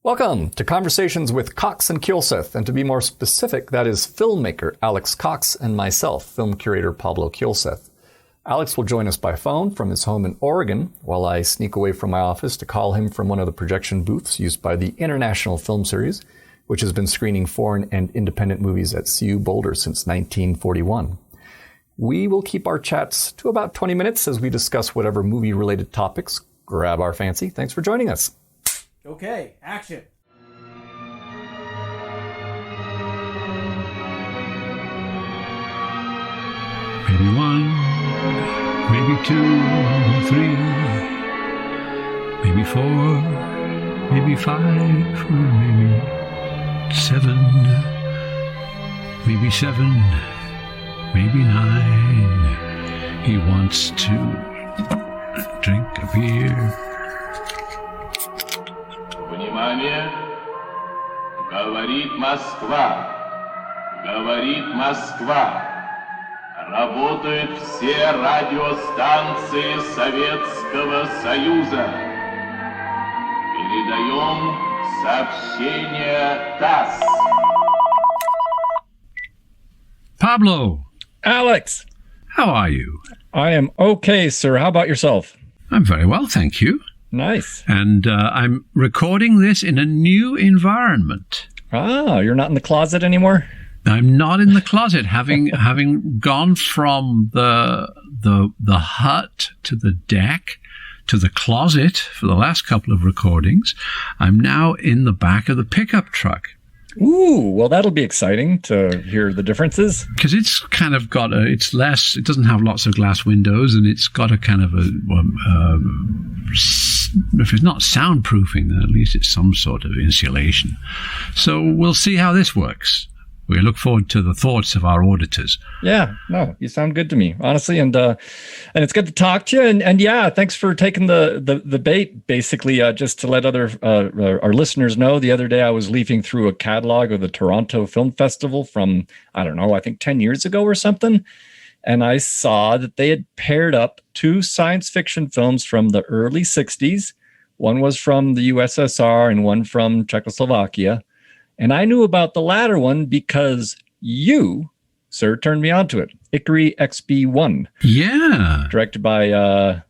Welcome to Conversations with Cox and Kielseth, and to be more specific, that is filmmaker Alex Cox and myself, film curator Pablo Kielseth. Alex will join us by phone from his home in Oregon, while I sneak away from my office to call him from one of the projection booths used by the International Film Series, which has been screening foreign and independent movies at CU Boulder since 1941. We will keep our chats to about 20 minutes as we discuss whatever movie-related topics grab our fancy. Thanks for joining us. Okay, action. Maybe one, maybe two, three, maybe four, maybe five, maybe seven, maybe nine. He wants to drink a beer. Внимание! Говорит Москва! Говорит Москва! Работают все радиостанции Советского Союза. Передаем сообщение ТАСС. Pablo, Alex, how are you? I am okay, sir. How about yourself? I'm very well, thank you. Nice. And I'm recording this in a new environment. Ah, you're not in the closet anymore? I'm not in the closet, having gone from the hut to the deck to the closet for the last couple of recordings. I'm now in the back of the pickup truck. Ooh, well, that'll be exciting to hear the differences. Because it's kind of got it doesn't have lots of glass windows, and it's got a kind of if it's not soundproofing, then at least it's some sort of insulation. So we'll see how this works. We look forward to the thoughts of our auditors. Yeah, no, you sound good to me, honestly, and it's good to talk to you. And yeah, thanks for taking the bait. Basically, just to let our listeners know, the other day I was leafing through a catalog of the Toronto Film Festival from, I don't know, I think 10 years ago or something, and I saw that they had paired up two science fiction films from the early '60s. One was from the USSR and one from Czechoslovakia. And I knew about the latter one because you, sir, turned me on to it. IKARIE XB1. Yeah. Directed by, how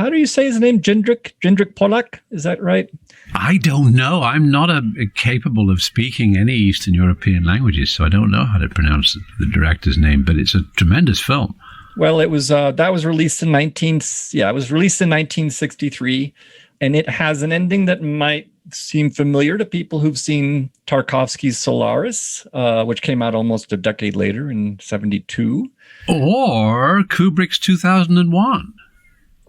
do you say his name? Jindřich Polák? Is that right? I don't know. I'm not capable of speaking any Eastern European languages, so I don't know how to pronounce the director's name, but it's a tremendous film. Well, it was released in 1963, and it has an ending that might seem familiar to people who've seen Tarkovsky's Solaris, which came out almost a decade later in '72. Or Kubrick's 2001.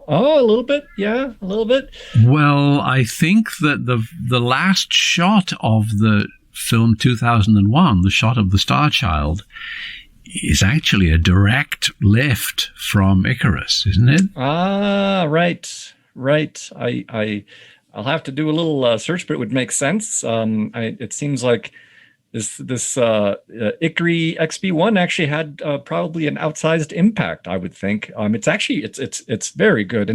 Oh, a little bit. Yeah, a little bit. Well, I think that the last shot of the film 2001, the shot of the Star Child, is actually a direct lift from Icarus, isn't it? Ah, right. I'll have to do a little search, but it would make sense. It seems like this IKARIE XB1 actually had probably an outsized impact, I would think. It's very good,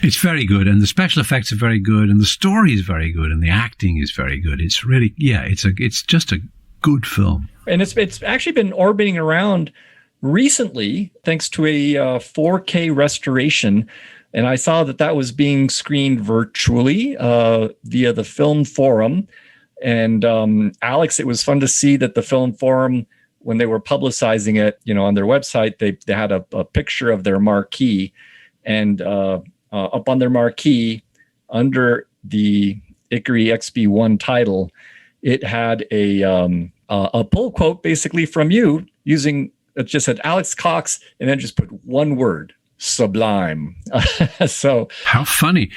it's very good, and the special effects are very good, and the story is very good, and the acting is very good. It's really, it's just a good film, and it's actually been orbiting around recently thanks to a 4K restoration. And I saw that was being screened virtually via the Film Forum. And Alex, it was fun to see that the Film Forum, when they were publicizing it, on their website, they had a picture of their marquee, and up on their marquee, under the IKARIE XB1 title, it had a pull quote basically from you it just said Alex Cox, and then just put one word. Sublime. So how funny.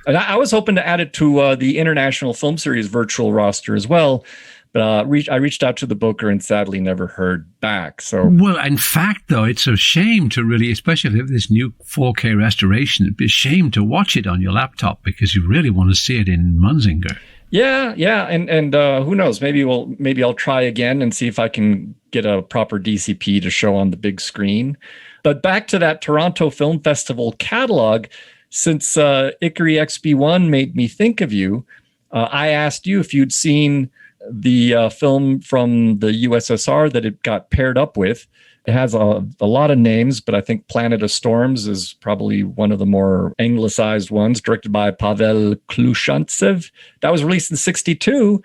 And I was hoping to add it to the International Film Series virtual roster as well, but I reached out to the booker and sadly never heard back. So, well, in fact, though, it's a shame to really, especially if you have this new 4K restoration, it'd be a shame to watch it on your laptop because you really want to see it in Munzinger. Yeah, and who knows? Maybe I'll try again and see if I can get a proper DCP to show on the big screen. But back to that Toronto Film Festival catalog, since IKARIE XB1 made me think of you, I asked you if you'd seen the film from the USSR that it got paired up with. It has a lot of names, but I think Planet of Storms is probably one of the more anglicized ones, directed by Pavel Klushantsev. That was released in 1962.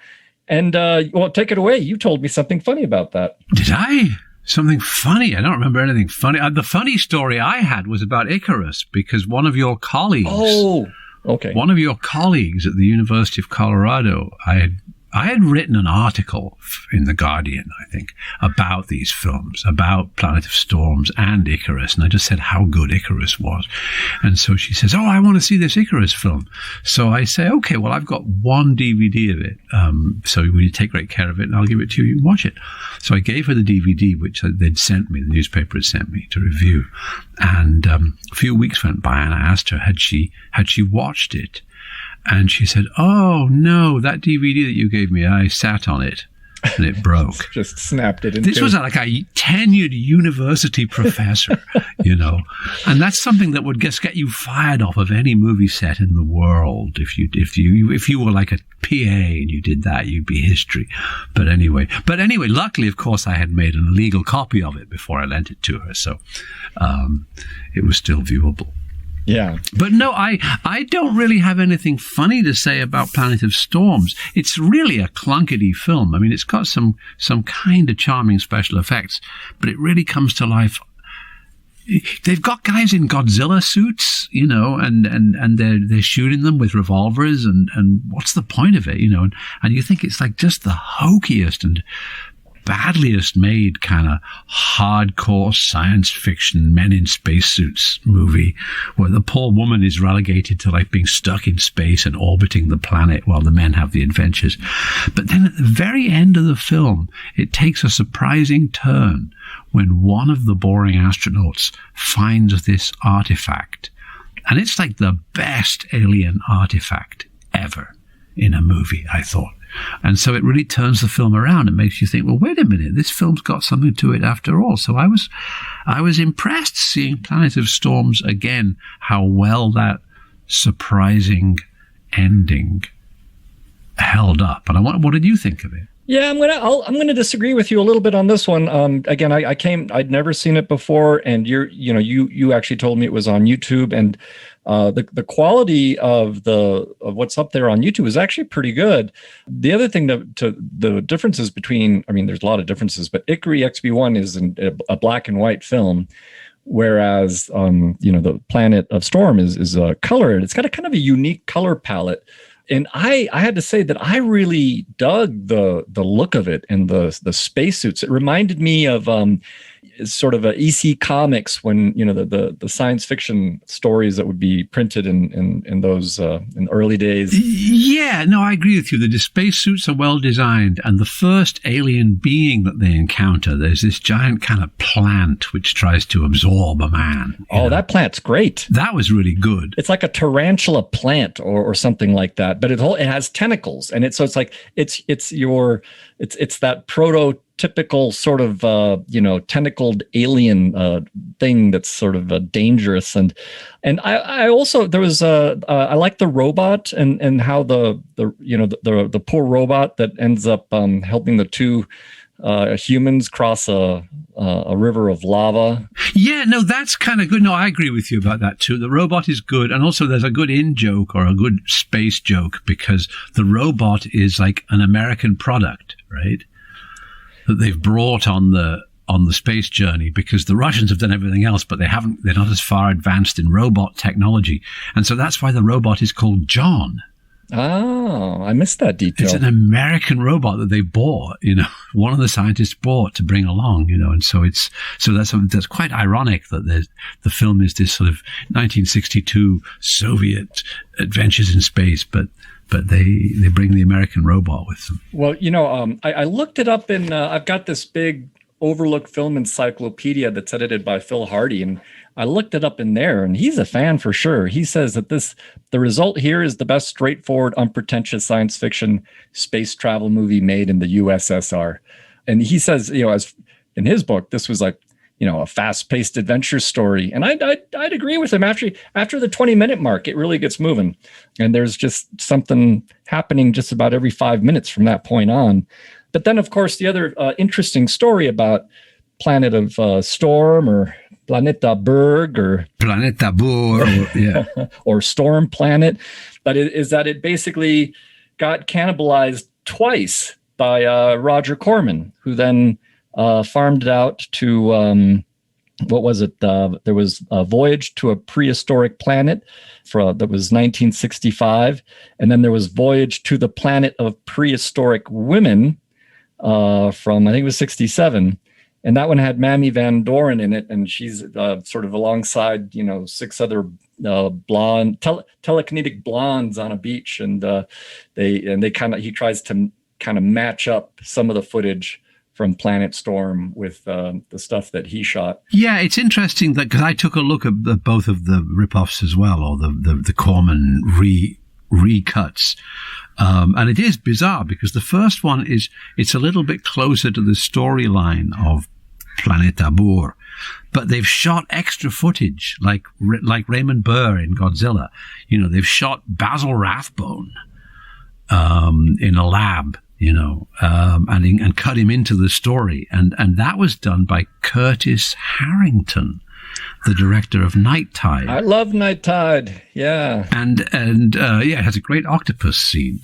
And, well, take it away. You told me something funny about that. Did I? Something funny? I don't remember anything funny. The funny story I had was about Icarus, because one of your colleagues... Oh, okay. One of your colleagues at the University of Colorado, I had written an article in The Guardian, I think, about these films, about Planet of Storms and Icarus. And I just said how good Icarus was. And so she says, I want to see this Icarus film. So I say, okay, well, I've got one DVD of it. So will you take great care of it and I'll give it to you. You can watch it. So I gave her the DVD, which they'd sent me, the newspaper had sent me to review. And a few weeks went by and I asked her, had she watched it? And she said, oh, no, that DVD that you gave me, I sat on it and it broke. Just snapped it in This two. was like a tenured university professor, you know. And that's something that would just get you fired off of any movie set in the world. If you were like a PA and you did that, you'd be history. But anyway, luckily, of course, I had made an illegal copy of it before I lent it to her. So it was still viewable. Yeah. But no, I don't really have anything funny to say about Planet of Storms. It's really a clunkety film. I mean, it's got some kind of charming special effects, but it really comes to life. They've got guys in Godzilla suits, you know, and they're shooting them with revolvers, and what's the point of it, you know? And you think it's like just the hokiest and badliest made kind of hardcore science fiction men in spacesuits movie where the poor woman is relegated to like being stuck in space and orbiting the planet while the men have the adventures. But then at the very end of the film, it takes a surprising turn when one of the boring astronauts finds this artifact. And it's like the best alien artifact ever in a movie, I thought. And so it really turns the film around and makes you think, well, wait a minute, this film's got something to it after all. So I was impressed seeing Planet of Storms again, how well that surprising ending held up. And what did you think of it? Yeah, I'm gonna disagree with you a little bit on this one. Again, I'd never seen it before, and you actually told me it was on YouTube, and the quality of what's up there on YouTube is actually pretty good. The other thing the differences between, I mean, there's a lot of differences, but IKARIE XB1 is a black and white film, whereas the Planet of Storm is colored. It's got a kind of a unique color palette. And I had to say that I really dug the look of it and the spacesuits. It reminded me of sort of a EC Comics when the science fiction stories that would be printed in those in the early days. Yeah, no, I agree with you. The spacesuits are well designed, and the first alien being that they encounter, there's this giant kind of plant which tries to absorb a man. Oh, that plant's great. That was really good. It's like a tarantula plant or something like that, but it has tentacles, and it's that prototypical sort of tentacled alien thing that's sort of dangerous, and I also there was I like the robot and how the poor robot that ends up helping the two humans cross a river of lava. Yeah, no, that's kind of good. No, I agree with you about that too. The robot is good, and also there's a good in-joke or a good space joke because the robot is like an American product, right? That they've brought on the space journey because the Russians have done everything else, but they're not as far advanced in robot technology, and so that's why the robot is called John. Oh, I missed that detail. It's an American robot that they bought, one of the scientists bought to bring along, and so that's quite ironic that the film is this sort of 1962 Soviet adventures in space, but they bring the American robot with them. Well, I looked it up in, I've got this big Overlook Film Encyclopedia that's edited by Phil Hardy, and I looked it up in there, and he's a fan for sure. He says that the result here is the best straightforward, unpretentious science fiction space travel movie made in the USSR. And he says, as in his book, this was like, a fast-paced adventure story. And I'd agree with him. After the 20-minute mark, it really gets moving. And there's just something happening just about every 5 minutes from that point on. But then, of course, the other interesting story about Planet of Storm, or Planeta Berg, or Planeta Berg, yeah, or Storm Planet, but is that it basically got cannibalized twice by Roger Corman, who then farmed it out to what was it? There was a Voyage to a Prehistoric Planet that was 1965, and then there was Voyage to the Planet of Prehistoric Women from, I think it was 67. And that one had Mamie Van Doren in it, and she's sort of alongside, 6 other blonde, telekinetic blondes on a beach, and he tries to kind of match up some of the footage from Planet Storm with the stuff that he shot. Yeah, it's interesting that, because I took a look at both of the ripoffs as well, or the Corman recuts. And it is bizarre because the first one it's a little bit closer to the storyline of Planeta Berg, but they've shot extra footage like Raymond Burr in Godzilla. They've shot Basil Rathbone in a lab, and cut him into the story, and that was done by Curtis Harrington, the director of Night Tide. I love Night Tide, yeah. And it has a great octopus scene.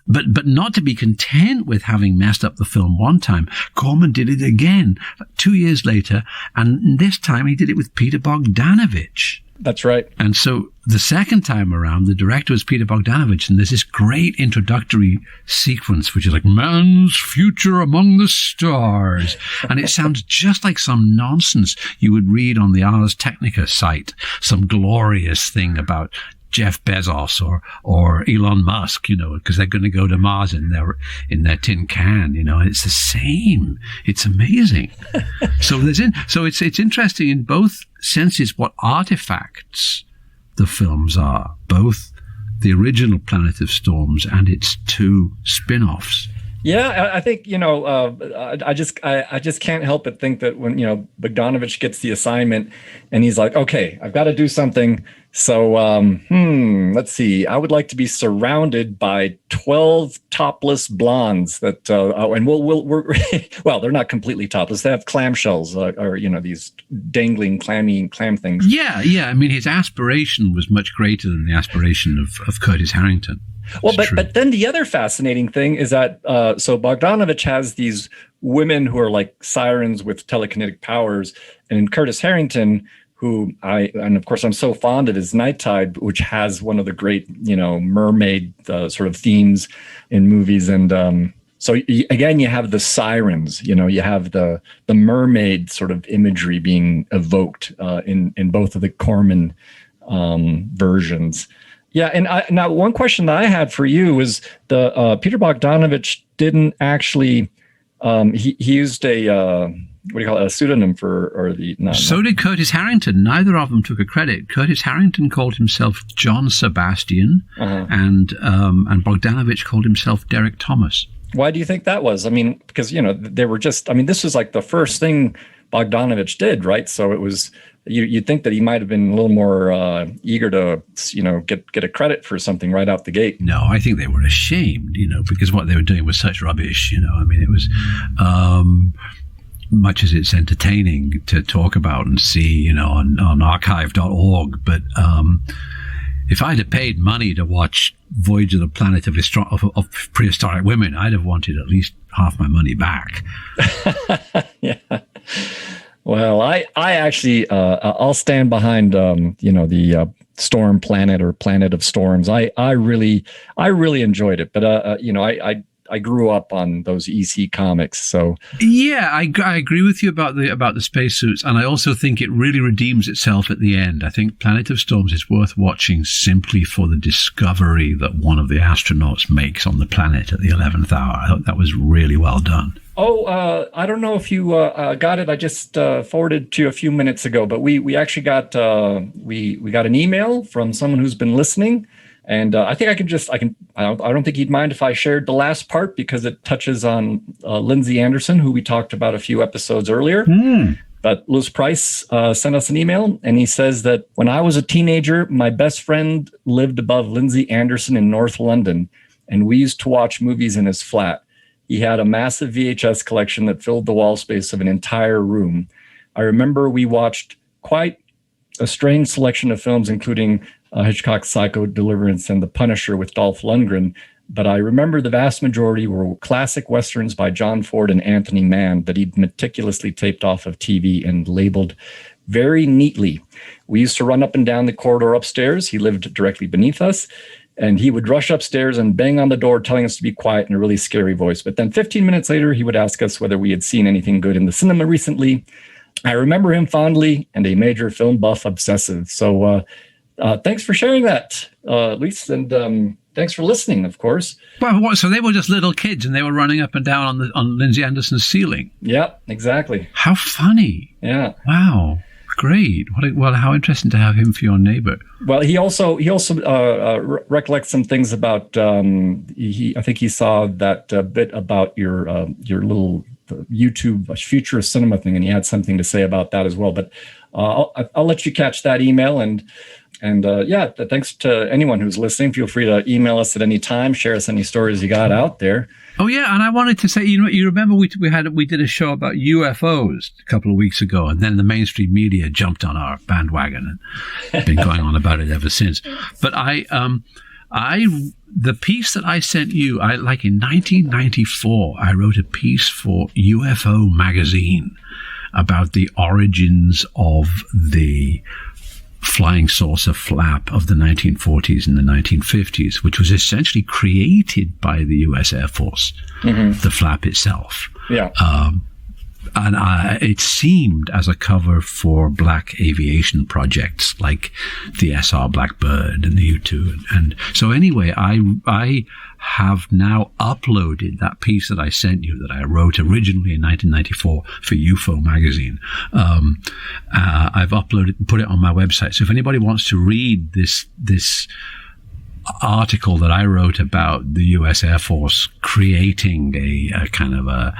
But not to be content with having messed up the film one time, Corman did it again 2 years later, and this time he did it with Peter Bogdanovich. That's right. And so the second time around, the director was Peter Bogdanovich, and there's this great introductory sequence, which is like, man's future among the stars. And it sounds just like some nonsense you would read on the Ars Technica site, some glorious thing about Jeff Bezos or Elon Musk, because they're going to go to Mars in their tin can, and it's the same. It's amazing. So it's interesting in both senses what artifacts the films are, both the original Planet of Storms and its 2 spin-offs. Yeah, I think, I just can't help but think that when, Bogdanovich gets the assignment and he's like, okay, I've got to do something. So, let's see. I would like to be surrounded by 12 topless blondes that, and we're they're not completely topless. They have clamshells or, these dangling clam things. Yeah. I mean, his aspiration was much greater than the aspiration of Curtis Harrington. Well, but then the other fascinating thing is that so Bogdanovich has these women who are like sirens with telekinetic powers, and in Curtis Harrington, and of course I'm so fond of his Night Tide, which has one of the great mermaid sort of themes in movies, and so again you have the sirens, you have the mermaid sort of imagery being evoked in both of the Corman versions. Yeah, and now one question that I had for you was the Peter Bogdanovich didn't actually he used a what do you call it, a pseudonym So did Curtis Harrington. Neither of them took a credit. Curtis Harrington called himself John Sebastian, and Bogdanovich called himself Derek Thomas. Why do you think that was? I mean, because they were just. I mean, this was like the first thing Bogdanovich did, right? So it was. You'd think that he might have been a little more eager to, get a credit for something right out the gate. No, I think they were ashamed, because what they were doing was such rubbish. I mean, it was much as it's entertaining to talk about and see, on archive.org. But if I'd have paid money to watch Voyage of the Planet of Prehistoric Women, I'd have wanted at least half my money back. Yeah. Well, I actually I'll stand behind the Storm Planet or Planet of Storms. I really enjoyed it, but I grew up on those EC comics, so yeah, I agree with you about the spacesuits, and I also think it really redeems itself at the end. I think Planet of Storms is worth watching simply for the discovery that one of the astronauts makes on the planet at the 11th hour. I thought that was really well done. Oh, I don't know if you got it. I just forwarded to you a few minutes ago, but we actually got we got an email from someone who's been listening, and I think I don't think he'd mind if I shared the last part because it touches on Lindsay Anderson, who we talked about a few episodes earlier. But Lewis Price sent us an email, and he says that when I was a teenager, my best friend lived above Lindsay Anderson in North London, and we used to watch movies in his flat. He had a massive VHS collection that filled the wall space of an entire room. I remember we watched quite a strange selection of films, including Hitchcock's Psycho, Deliverance, and The Punisher with Dolph Lundgren. But I remember the vast majority were classic Westerns by John Ford and Anthony Mann that he'd meticulously taped off of TV and labeled very neatly. We used to run up and down the corridor upstairs. He lived directly beneath us. And he would rush upstairs and bang on the door, telling us to be quiet in a really scary voice. But then 15 minutes later, he would ask us whether we had seen anything good in the cinema recently. I remember him fondly and a major film buff obsessive. So thanks for sharing that, Luis. And thanks for listening, of course. Well, so they were just little kids and they were running up and down on Lindsay Anderson's ceiling. Yeah, exactly. How funny. Yeah. Wow. Great. Well, how interesting to have him for your neighbor. Well, he also recollects some things about. I think he saw that bit about your little YouTube futurist cinema thing, and he had something to say about that as well. But I'll let you catch that email, and thanks to anyone who's listening. Feel free to email us at any time. Share us any stories you got out there. Oh yeah, and I wanted to say, you remember we did a show about UFOs a couple of weeks ago, and then the mainstream media jumped on our bandwagon and been going on about it ever since. But the piece that I sent you, like in 1994, I wrote a piece for UFO magazine about the origins of the flying saucer flap of the 1940s and the 1950s, which was essentially created by the U.S. Air Force, the flap itself. Yeah. And it seemed as a cover for black aviation projects like the SR Blackbird and the U-2. And so anyway, I have now uploaded that piece that I sent you that I wrote originally in 1994 for UFO magazine. I've uploaded and put it on my website. So if anybody wants to read this article that I wrote about the U.S. Air Force creating a kind of a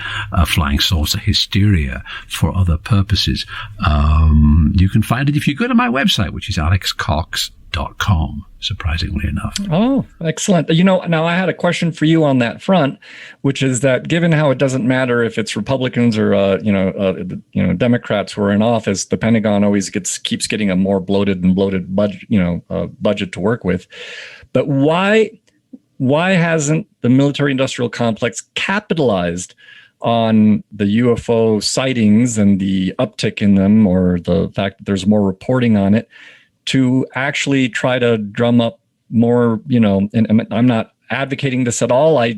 flying saucer hysteria for other purposes, you can find it if you go to my website, which is alexcox.com, surprisingly enough. Oh, excellent. Now I had a question for you on that front, which is that given how it doesn't matter if it's Republicans or Democrats who are in office, the Pentagon always keeps getting a more bloated budget to work with. But why hasn't the military-industrial complex capitalized on the UFO sightings and the uptick in them, or the fact that there's more reporting on it, to actually try to drum up more, and I'm not advocating this at all. I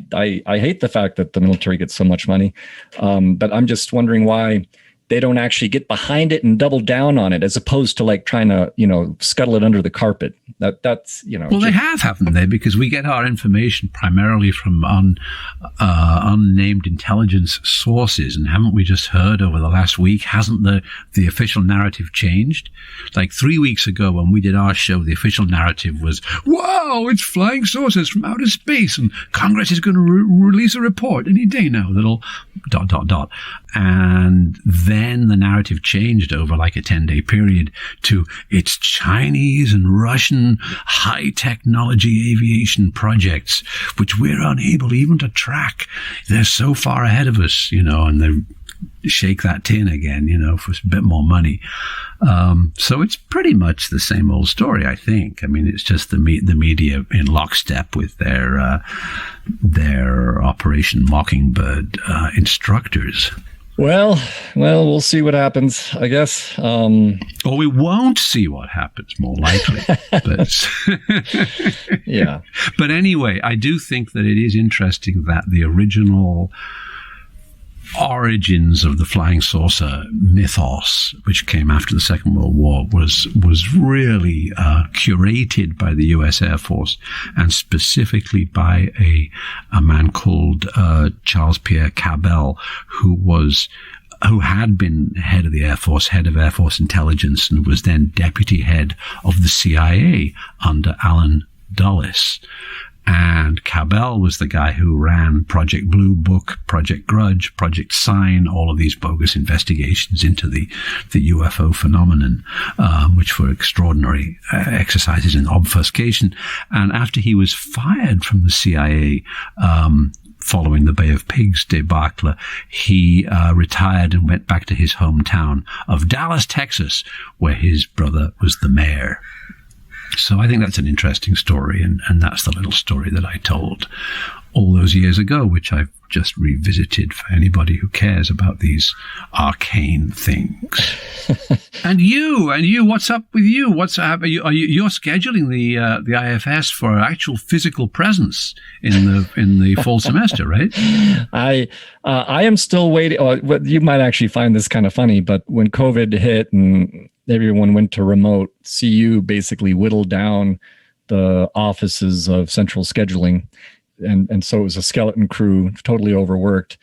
hate the fact that the military gets so much money, but I'm just wondering why they don't actually get behind it and double down on it, as opposed to like trying to, scuttle it under the carpet. That's. Well, they haven't they? Because we get our information primarily from unnamed intelligence sources, and haven't we just heard over the last week? Hasn't the official narrative changed? Like 3 weeks ago, when we did our show, the official narrative was, "Wow, it's flying saucers from outer space, and Congress is going to release a report any day now that'll ... And then the narrative changed over like a 10-day period to it's Chinese and Russian high technology aviation projects, which we're unable even to track. They're so far ahead of us, and they shake that tin again, for a bit more money. So it's pretty much the same old story, I think. I mean, it's just the media in lockstep with their Operation Mockingbird instructors. Well, we'll see what happens, I guess. Or we won't see what happens, more likely. But yeah. But anyway, I do think that it is interesting that the original origins of the flying saucer mythos, which came after the Second World War, was really curated by the U.S. Air Force, and specifically by a man called Charles Pierre Cabell, who had been head of the Air Force, head of Air Force intelligence, and was then deputy head of the CIA under Allen Dulles. And Cabell was the guy who ran Project Blue Book, Project Grudge, Project Sign, all of these bogus investigations into the UFO phenomenon, which were extraordinary exercises in obfuscation. And after he was fired from the CIA, following the Bay of Pigs debacle, he retired and went back to his hometown of Dallas, Texas, where his brother was the mayor. So I think that's an interesting story, and that's the little story that I told all those years ago, which I've just revisited for anybody who cares about these arcane things. And you, what's up with you? What's up? You're scheduling the IFS for actual physical presence in the fall semester, right? I am still waiting. You might actually find this kind of funny, but when COVID hit and everyone went to remote, CU basically whittled down the offices of central scheduling. And so it was a skeleton crew, totally overworked.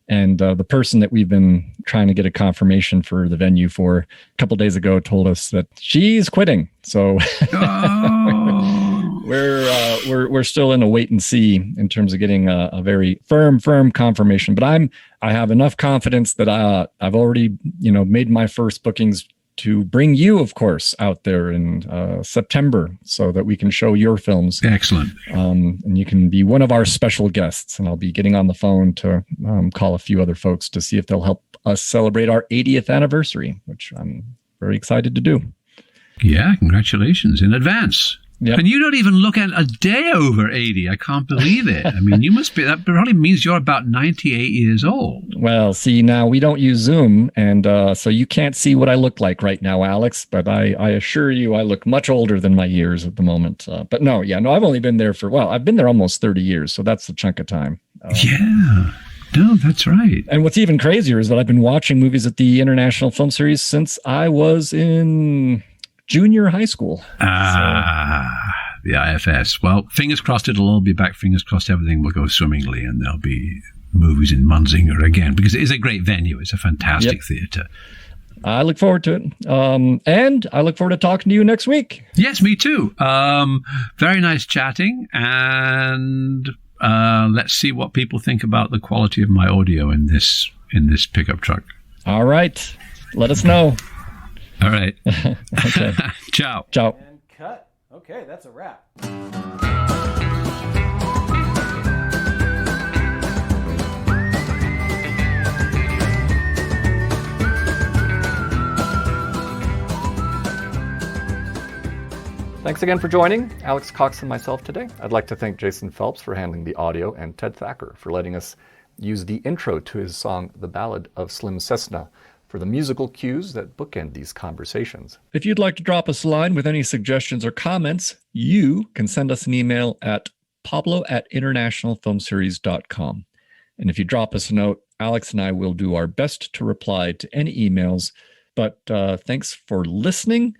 And the person that we've been trying to get a confirmation for the venue for a couple of days ago told us that she's quitting. So we're still in a wait and see in terms of getting a very firm confirmation. But I have enough confidence that I've already made my first bookings to bring you, of course, out there in September so that we can show your films. Excellent. And you can be one of our special guests. And I'll be getting on the phone to call a few other folks to see if they'll help us celebrate our 80th anniversary, which I'm very excited to do. Yeah, congratulations in advance. Yep. And you don't even look at a day over 80. I can't believe it. I mean, you must be, that probably means you're about 98 years old. Well, see, now we don't use Zoom, and so you can't see what I look like right now, Alex, but I assure you I look much older than my years at the moment. But no, I've only been there I've been there almost 30 years, so that's a chunk of time. Yeah. No, that's right. And what's even crazier is that I've been watching movies at the International Film Series since I was in junior high school. The IFS. Well, fingers crossed it'll all be back. Fingers crossed everything will go swimmingly and there'll be movies in Munzinger again, because it is a great venue. It's a fantastic theater. I look forward to it. And I look forward to talking to you next week. Yes, me too. Very nice chatting. And let's see what people think about the quality of my audio in this pickup truck. All right. Let us know. All right. Okay. Ciao. Ciao. And cut. Okay, that's a wrap. Thanks again for joining Alex Cox and myself today. I'd like to thank Jason Phelps for handling the audio and Ted Thacker for letting us use the intro to his song, The Ballad of Slim Cessna, for the musical cues that bookend these conversations. If you'd like to drop us a line with any suggestions or comments, you can send us an email at pablo@internationalfilmseries.com. And if you drop us a note, Alex and I will do our best to reply to any emails. But thanks for listening.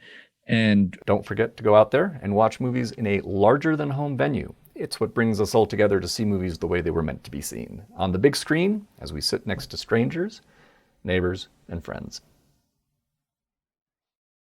And don't forget to go out there and watch movies in a larger-than-home venue. It's what brings us all together to see movies the way they were meant to be seen. On the big screen, as we sit next to strangers, neighbors, and friends.